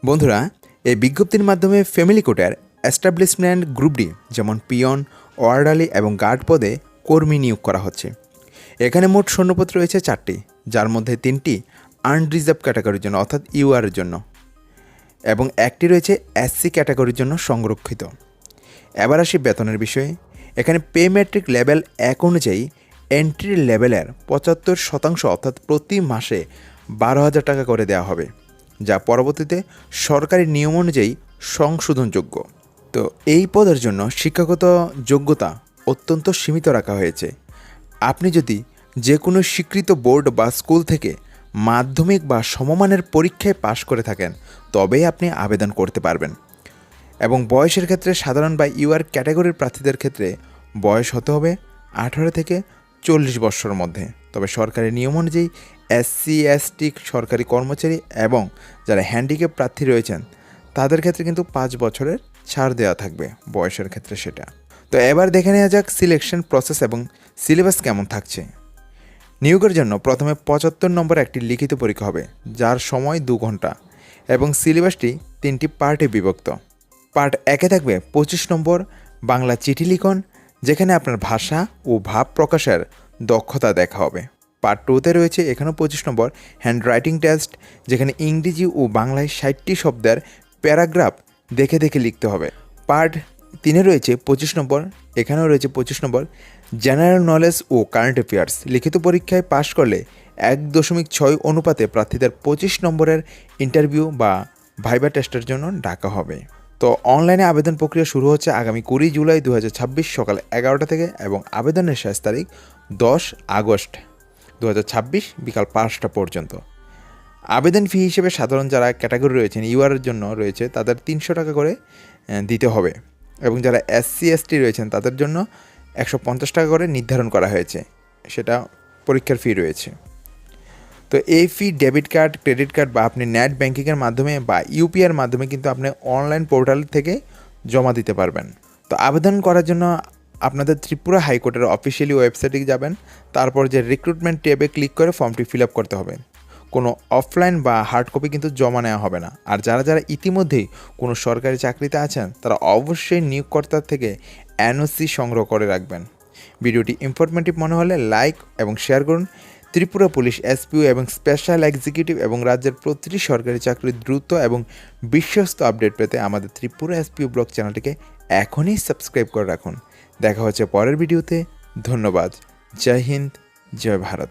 বন্ধুরা, এই বিজ্ঞপ্তির মাধ্যমে ফ্যামিলি কোটার এস্টাবলিশমেন্ট গ্রুপ ডি যেমন পিয়ন, ওয়ার্ডালি এবং গার্ড পদে কর্মী নিয়োগ করা হচ্ছে। এখানে মোট শূন্যপদ রয়েছে 4টি, যার মধ্যে 3টি আনরিজার্ভ ক্যাটাগরির জন্য অর্থাৎ ইউআর এর জন্য এবং একটি রয়েছে এসসি ক্যাটাগরির জন্য সংরক্ষিত। এবার আসি বেতনের বিষয়ে। এখানে পে ম্যাট্রিক লেভেল 1 অনুযায়ী এন্ট্রি লেভেলের 75% অর্থাৎ প্রতি মাসে 12,000 টাকা করে দেওয়া হবে, যা পরবর্তীতে সরকারি নিয়ম অনুযায়ী সংশোধনযোগ্য। তো এই পদের জন্য শিক্ষাগত যোগ্যতা অত্যন্ত সীমিত রাখা হয়েছে। আপনি যদি যে কোনো স্বীকৃত বোর্ড বা স্কুল থেকে মাধ্যমিক বা সমমানের পরীক্ষায় পাশ করে থাকেন তবেই আপনি আবেদন করতে পারবেন। এবং বয়সের ক্ষেত্রে সাধারণ বা ইউআর ক্যাটাগরির প্রার্থীদের ক্ষেত্রে বয়স হতে হবে 18 থেকে 40 বছরের মধ্যে। তবে সরকারি নিয়ম অনুযায়ী এসসি এসটি সরকারি কর্মচারী এবং যারা হ্যান্ডিক্যাপ প্রার্থী রয়েছেন তাদের ক্ষেত্রে কিন্তু 5 বছরের ছাড় দেওয়া থাকবে বয়সের ক্ষেত্রে সেটা। তো এবার দেখে নেওয়া যাক সিলেকশন প্রসেস এবং সিলেবাস কেমন থাকছে। নিয়োগের জন্য প্রথমে 75 নম্বর একটি লিখিত পরীক্ষা হবে, যার সময় 2 ঘন্টা এবং সিলেবাসটি 3টি পার্টে বিভক্ত। পার্ট 1-এ থাকবে 25 নম্বর বাংলা চিঠি লিখন, যেখানে আপনার ভাষা ও ভাব প্রকাশের দক্ষতা দেখা হবে। পার্ট 2-তে রয়েছে এখানেও 25 নম্বর হ্যান্ড রাইটিং টেস্ট, যেখানে ইংরেজি ও বাংলায় 60টি শব্দের প্যারাগ্রাফ দেখে দেখে লিখতে হবে। পার্ট 3-এ রয়েছে 25 নম্বর, এখানেও রয়েছে 25 নম্বর জেনারেল নলেজ ও কারেন্ট অ্যাফেয়ার্স। লিখিত পরীক্ষায় পাশ করলে 1.6 অনুপাতে প্রার্থীদের 25 নম্বরের ইন্টারভিউ বা ভাইবা টেস্টের জন্য ডাকা হবে। তো অনলাইনে আবেদন প্রক্রিয়া শুরু হচ্ছে আগামী 20 জুলাই 2026 সকাল 11টা থেকে এবং আবেদনের শেষ তারিখ 10 আগস্ট 2026 বিকাল 5টা পর্যন্ত। আবেদন ফি হিসেবে সাধারণ যারা ক্যাটাগরি রয়েছেন ইউআরের জন্য রয়েছে তাদের 300 টাকা করে দিতে হবে এবং যারা এসসি এসটি রয়েছেন তাদের জন্য 150 টাকা করে নির্ধারণ করা হয়েছে, সেটা পরীক্ষার ফি রয়েছে। তো এই ফি ডেবিট কার্ড, ক্রেডিট কার্ড বা আপনি নেট ব্যাঙ্কিংয়ের মাধ্যমে বা ইউপিআইয়ের মাধ্যমে কিন্তু আপনি অনলাইন পোর্টাল থেকে জমা দিতে পারবেন। তো আবেদন করার জন্য আপনাদের ত্রিপুরা হাইকোর্টের অফিসিয়ালি ওয়েবসাইটে যাবেন, তারপর যে রিক্রুটমেন্ট ট্যাবে ক্লিক করে ফর্মটি ফিল আপ করতে হবে। কোনো অফলাইন বা হার্ড কপি কিন্তু জমা নেওয়া হবে না। আর যারা যারা ইতিমধ্যেই কোনো সরকারি চাকরিতে আছেন তারা অবশ্যই নিয়োগকর্তার থেকে এনওসি সংগ্রহ করে রাখবেন। ভিডিওটি ইনফরমেটিভ মনে হলে লাইক এবং শেয়ার করুন। ত্রিপুরা পুলিশ এসপিও এবং স্পেশাল এক্সিকিউটিভ এবং রাজ্যের প্রতিটি সরকারি চাকরির দ্রুত এবং বিশ্বস্ত আপডেট পেতে আমাদের ত্রিপুরা এসপিও ব্লগ চ্যানেলটিকে এখনই সাবস্ক্রাইব করে রাখুন। দেখা হচ্ছে পরের ভিডিওতে। ধন্যবাদ। জয় হিন্দ, জয় ভারত।